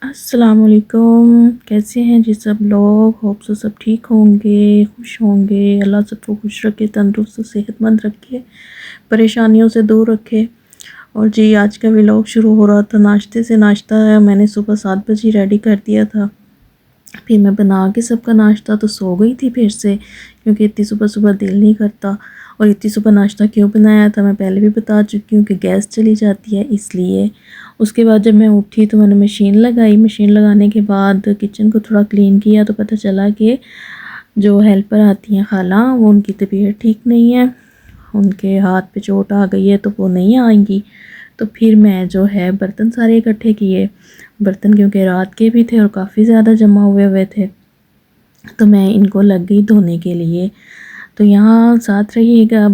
अस्सलामुअलैकुम। कैसे हैं जी सब लोग? होप सो सब ठीक होंगे, खुश होंगे। अल्लाह सबको खुश रखे, तंदुरुस्त सेहतमंद रखे, परेशानियों से दूर रखे। और जी आज का व्लॉग शुरू हो रहा था नाश्ते से। नाश्ता मैंने सुबह 7 बजे रेडी कर दिया था। फिर मैं बना के सबका नाश्ता तो सो गई थी फिर से, क्योंकि इतनी सुबह सुबह दिल नहीं करता। और इतनी सुबह नाश्ता क्यों बनाया था मैं पहले भी बता चुकी हूँ कि गैस चली जाती है इसलिए। उसके बाद जब मैं उठी तो मैंने मशीन लगाई। मशीन लगाने के बाद किचन को थोड़ा क्लीन किया तो पता चला कि जो हेल्पर आती हैं खाला, वो उनकी तबीयत ठीक नहीं है, उनके हाथ पे चोट आ गई है तो वो नहीं आएंगी। तो फिर मैं जो है बर्तन सारे इकट्ठे किए। बर्तन क्योंकि रात के भी थे और काफ़ी ज़्यादा जमा हुए हुए थे, तो मैं इनको लग गई धोने के लिए। तो यहाँ साथ रहिएगा।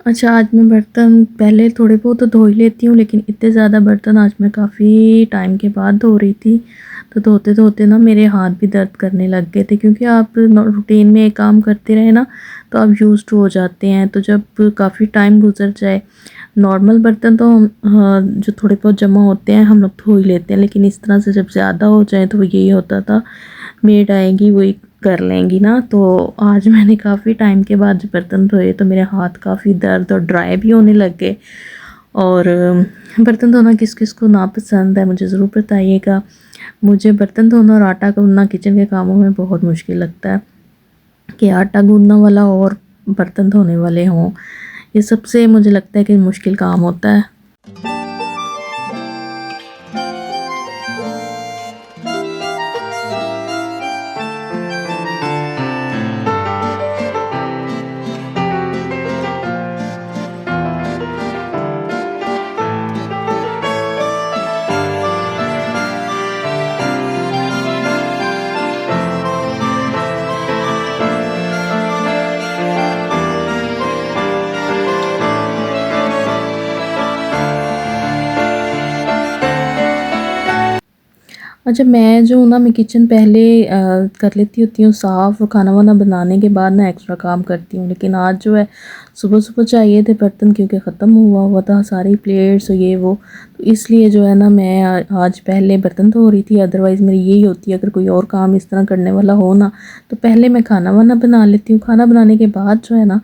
अच्छा, आज मैं बर्तन पहले थोड़े बहुत तो धो ही लेती हूँ, लेकिन इतने ज़्यादा बर्तन आज मैं काफ़ी टाइम के बाद धो रही थी। तो धोते धोते ना मेरे हाथ भी दर्द करने लग गए थे, क्योंकि आप रूटीन में एक काम करते रहे ना तो आप यूज्ड हो जाते हैं। तो जब काफ़ी टाइम गुजर जाए, नॉर्मल बर्तन तो हाँ, जो थोड़े बहुत जमा होते हैं हम लोग धो ही लेते हैं, लेकिन इस तरह से जब ज़्यादा हो जाए तो वो यही होता था, मेड आएगी वही कर लेंगी ना। तो आज मैंने काफ़ी टाइम के बाद जब बर्तन धोए तो मेरे हाथ काफ़ी दर्द और ड्राई भी होने लग गए। और बर्तन धोना किस किस को नापसंद है मुझे ज़रूर बताइएगा। मुझे बर्तन धोना और आटा गूंदना किचन के कामों में बहुत मुश्किल लगता है, कि आटा गूंदने वाला और बर्तन धोने वाले हों। ये सबसे मुझे लगता है कि मुश्किल काम होता है। अच्छा, मैं जो हूँ ना, मैं किचन पहले कर लेती होती हूँ साफ़, खाना वाना बनाने के बाद ना एक्स्ट्रा काम करती हूँ। लेकिन आज जो है सुबह सुबह चाहिए थे बर्तन, क्योंकि ख़त्म हुआ हुआ था सारी प्लेट्स और ये वो। तो इसलिए जो है ना मैं आज पहले बर्तन धो रही थी। अदरवाइज़ मेरी यही होती है, अगर कोई और काम इस तरह करने वाला हो ना तो पहले मैं खाना वाना बना लेती हूँ। खाना बनाने के बाद जो है ना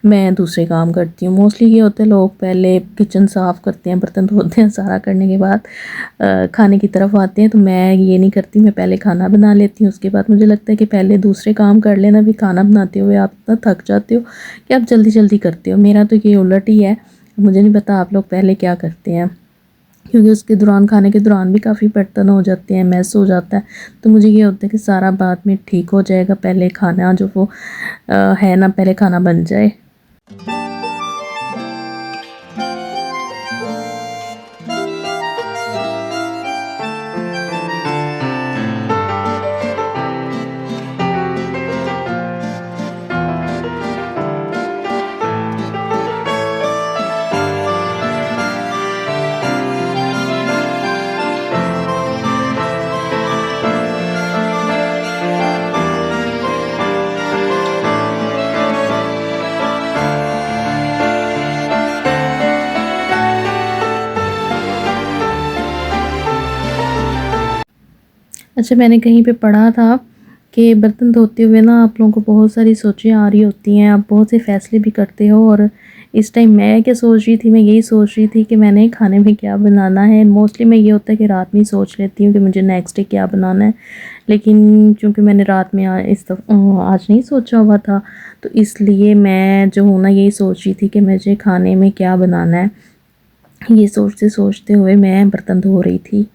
मैं दूसरे काम करती हूँ। मोस्टली ये होता है लोग पहले किचन साफ़ करते हैं, बर्तन धोते हैं, सारा करने के बाद खाने की तरफ आते हैं। तो मैं ये नहीं करती, मैं पहले खाना बना लेती हूँ। उसके बाद मुझे लगता है कि पहले दूसरे काम कर लेना। भी खाना बनाते हुए आप इतना थक जाते हो कि आप जल्दी जल्दी करते हो। मेरा तो ये उलट ही है। मुझे नहीं पता आप लोग पहले क्या करते हैं, क्योंकि उसके दौरान, खाने के दौरान भी काफ़ी बर्तन हो जाते हैं, मैस हो जाता है। तो मुझे ये होता है कि सारा बाद में ठीक हो जाएगा, पहले खाना जो वो है ना, पहले खाना बन जाए। अच्छा, मैंने कहीं पे पढ़ा था कि बर्तन धोते हुए ना आप लोगों को बहुत सारी सोचें आ रही होती हैं, आप बहुत से फ़ैसले भी करते हो। और इस टाइम मैं क्या सोच रही थी, मैं यही सोच रही थी कि मैंने खाने में क्या बनाना है। मोस्टली मैं ये होता है कि रात में ही सोच लेती हूँ कि मुझे नेक्स्ट डे क्या बनाना है। लेकिन चूँकि मैंने रात में आज नहीं सोचा हुआ था, तो इसलिए मैं जो हूँ ना यही सोच रही थी कि मुझे खाने में क्या बनाना है। ये सोचते सोचते हुए मैं बर्तन धो रही थी।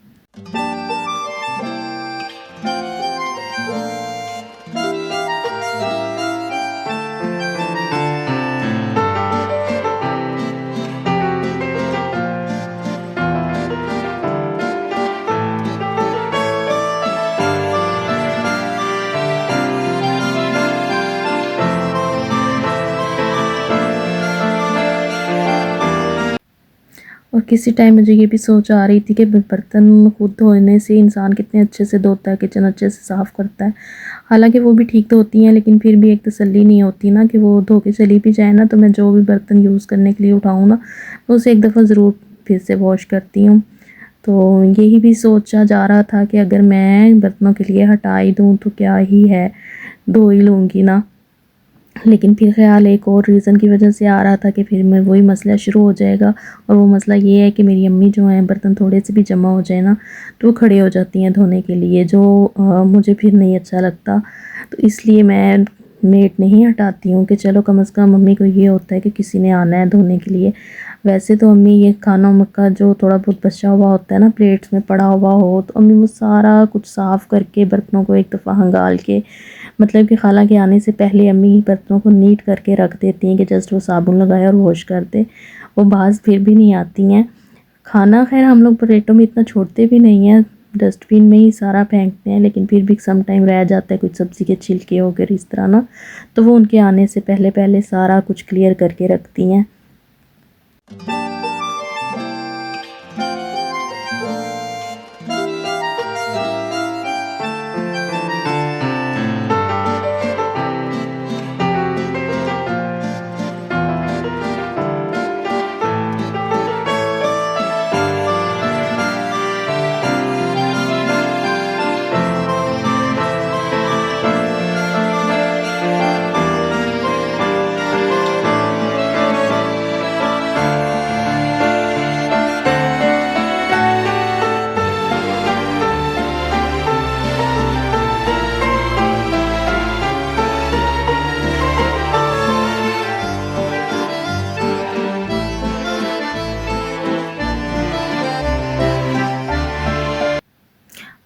और किसी टाइम मुझे ये भी सोच आ रही थी कि बर्तन खुद धोने से इंसान कितने अच्छे से धोता है, किचन अच्छे से साफ़ करता है। हालांकि वो भी ठीक धोती हैं, लेकिन फिर भी एक तसल्ली नहीं होती ना कि वो धो के चली भी जाए ना, तो मैं जो भी बर्तन यूज़ करने के लिए उठाऊँ ना, मैं उसे एक दफ़ा ज़रूर फिर से वॉश करती हूँ। तो यही भी सोचा जा रहा था कि अगर मैं बर्तनों के लिए हटा ही दूँ तो क्या ही है, धो ही लूँगी ना। लेकिन फिर ख़्याल एक और रीज़न की वजह से आ रहा था कि फिर मैं वही मसला शुरू हो जाएगा, और वो मसला ये है कि मेरी अम्मी जो हैं, बर्तन थोड़े से भी जमा हो जाए ना तो वो खड़े हो जाती हैं धोने के लिए, जो मुझे फिर नहीं अच्छा लगता। तो इसलिए मैं मेड नहीं हटाती हूँ कि चलो कम से कम मम्मी को ये होता है कि किसी ने आना है धोने के लिए। वैसे तो अम्मी ये खाना मक्का जो थोड़ा बहुत बचा हुआ होता है ना, प्लेट्स में पड़ा हुआ हो, तो अम्मी वो सारा कुछ साफ़ करके बर्तनों को एक दफ़ा हंगाल के, मतलब कि खाला के आने से पहले अम्मी बर्तनों को नीट करके रख देती हैं कि जस्ट वो साबुन लगाए और वॉश कर दे। वो बाज़ फिर भी नहीं आती हैं। खाना खैर हम लोग प्लेटों में इतना छोड़ते भी नहीं हैं, डस्टबिन में ही सारा फेंकते हैं, लेकिन फिर भी सम टाइम रह जाता है कुछ सब्ज़ी के छिलके हो गए इस तरह ना, तो वो उनके आने से पहले पहले सारा कुछ क्लियर करके रखती हैं।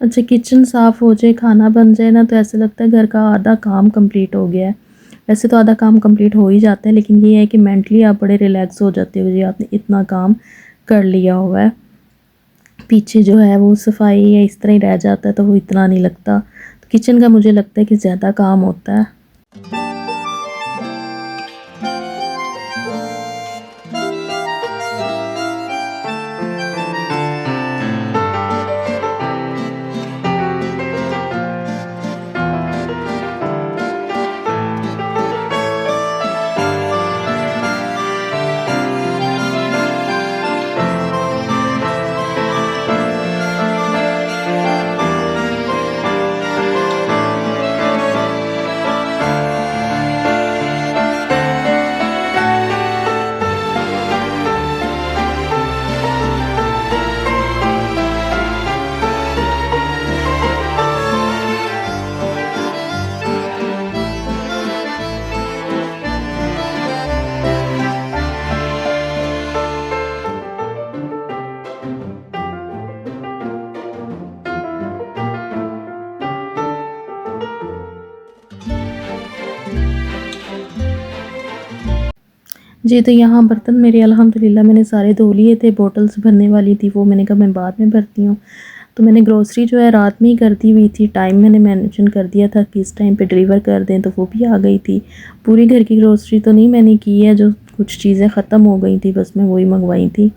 अच्छा, किचन साफ़ हो जाए, खाना बन जाए ना, तो ऐसा लगता है घर का आधा काम कंप्लीट हो गया है। वैसे तो आधा काम कंप्लीट हो ही जाता है, लेकिन ये है कि मेंटली आप बड़े रिलैक्स हो जाते हो जी, आपने इतना काम कर लिया हुआ है। पीछे जो है वो सफाई या इस तरह ही रह जाता है, तो वो इतना नहीं लगता। तो किचन का मुझे लगता है कि ज़्यादा काम होता है। जी, तो यहाँ बर्तन मेरे अल्हम्दुलिल्लाह मैंने सारे धो लिए थे, बॉटल्स भरने वाली थी वो मैंने कहा मैं बाद में भरती हूँ। तो मैंने ग्रोसरी जो है रात में ही कर दी हुई थी, टाइम मैंने मेंशन कर दिया था कि इस टाइम पे डिलीवर कर दें, तो वो भी आ गई थी। पूरी घर की ग्रोसरी तो नहीं मैंने की है, जो कुछ चीज़ें ख़त्म हो गई थी बस मैं वही मंगवाई थी।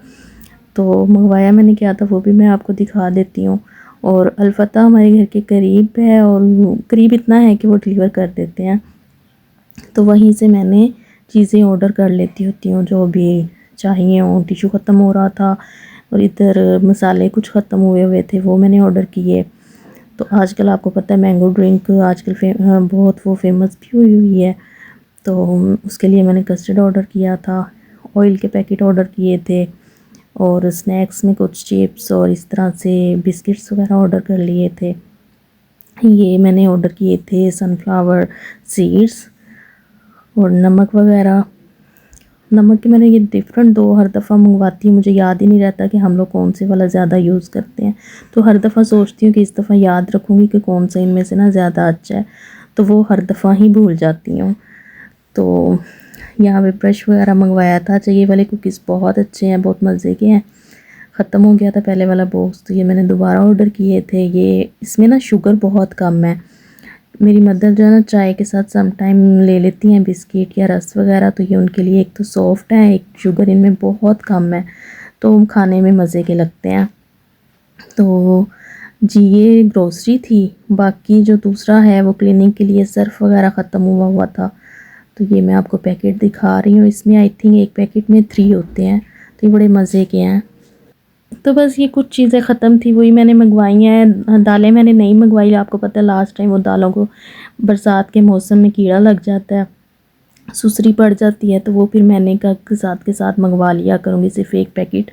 तो मंगवाया मैंने क्या था वो भी मैं आपको दिखा देती हूँ। और अलफ़ता हमारे घर के करीब है, और करीब इतना है कि वो डिलीवर कर देते हैं, तो वहीं से मैंने चीज़ें ऑर्डर कर लेती होती हूँ जो भी चाहिए हों। टिशू ख़त्म हो रहा था और इधर मसाले कुछ ख़त्म हुए हुए थे, वो मैंने ऑर्डर किए। तो आजकल आपको पता है मैंगो ड्रिंक आजकल बहुत वो फेमस भी हुई हुई है, तो उसके लिए मैंने कस्टर्ड ऑर्डर किया था, ऑयल के पैकेट ऑर्डर किए थे, और स्नैक्स में कुछ चिप्स और इस तरह से बिस्किट्स वगैरह ऑर्डर कर लिए थे। ये मैंने ऑर्डर किए थे सनफ्लावर सीड्स और नमक वगैरह। नमक के मैंने ये डिफरेंट दो हर दफ़ा मंगवाती हूँ, मुझे याद ही नहीं रहता कि हम लोग कौन से वाला ज़्यादा यूज़ करते हैं, तो हर दफ़ा सोचती हूँ कि इस दफ़ा याद रखूँगी कि कौन सा इनमें से ना ज़्यादा अच्छा है, तो वो हर दफ़ा ही भूल जाती हूँ। तो यहाँ पे ब्रश वगैरह मंगवाया था। अच्छा, ये वाले कुकीज़ बहुत अच्छे हैं, बहुत मज़े के हैं। ख़त्म हो गया था पहले वाला बॉक्स, तो ये मैंने दोबारा ऑर्डर किए थे। ये इसमें ना शुगर बहुत कम है। मेरी मदर जो है ना चाय के साथ सम टाइम ले लेती हैं बिस्किट या रस्क वगैरह, तो ये उनके लिए एक तो सॉफ्ट है, एक शुगर इनमें बहुत कम है, तो खाने में मज़े के लगते हैं। तो जी ये ग्रोसरी थी। बाकी जो दूसरा है वो क्लीनिंग के लिए सर्फ़ वगैरह ख़त्म हुआ था, तो ये मैं आपको पैकेट दिखा रही हूँ। इसमें आई थिंक एक पैकेट में 3 होते हैं, तो ये बड़े मज़े के हैं। तो बस ये कुछ चीज़ें ख़त्म थी, वही मैंने मंगवाई हैं। दालें मैंने नहीं मंगवाई, आपको पता है लास्ट टाइम वो दालों को बरसात के मौसम में कीड़ा लग जाता है, सुसरी पड़ जाती है, तो वो फिर मैंने कहा के साथ मंगवा लिया करूँगी। सिर्फ़ एक पैकेट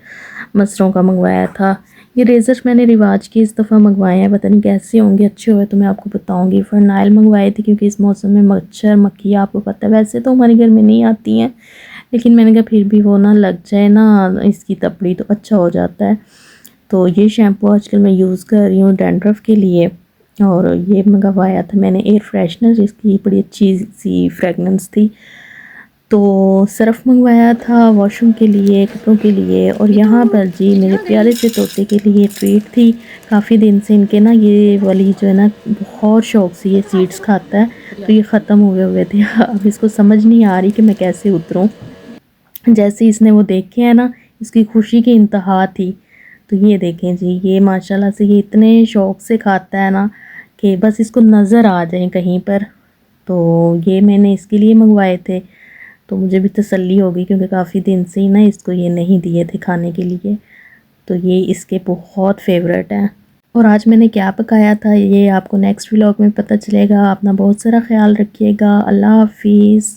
मसरों का मंगवाया था। ये रेज़र मैंने रिवाज के इस दफ़ा मंगवाए हैं, पता नहीं कैसे होंगे, अच्छे हुए तो मैं आपको बताऊँगी। फ़िनाइल मंगवाए थे क्योंकि इस मौसम में मच्छर मक्खियाँ आपको पता है वैसे तो हमारे घर में नहीं आती हैं, लेकिन मैंने कहा फिर भी वो ना लग जाए ना इसकी तपड़ी तो अच्छा हो जाता है। तो ये शैम्पू आजकल मैं यूज़ कर रही हूँ डैंड्रफ के लिए। और ये मंगवाया था मैंने एयर फ्रेशनर, इसकी बड़ी अच्छी सी फ्रेगनेंस थी। तो सर्फ़ मंगवाया था वॉशरूम के लिए, कपड़ों के लिए। और यहाँ पर जी मेरे प्यारे से तोते के लिए ट्रीट थी। काफ़ी दिन से इनके ना ये वाली जो है ना बहुत शौक़ से ये सीड्स खाता है, तो ये ख़त्म हुए थे। अब इसको समझ नहीं आ रही कि मैं कैसे उतरूँ। जैसे इसने वो देखे हैं ना, इसकी खुशी की इंतहा थी। तो ये देखें जी, ये माशाल्लाह से ये इतने शौक़ से खाता है ना कि बस इसको नज़र आ जाए कहीं पर। तो ये मैंने इसके लिए मंगवाए थे, तो मुझे भी तसल्ली हो गई क्योंकि काफ़ी दिन से ही ना इसको ये नहीं दिए थे खाने के लिए। तो ये इसके बहुत फेवरेट हैं। और आज मैंने क्या पकाया था ये आपको नेक्स्ट व्लॉग में पता चलेगा। अपना बहुत सारा ख्याल रखिएगा। अल्लाह हाफ़िज़।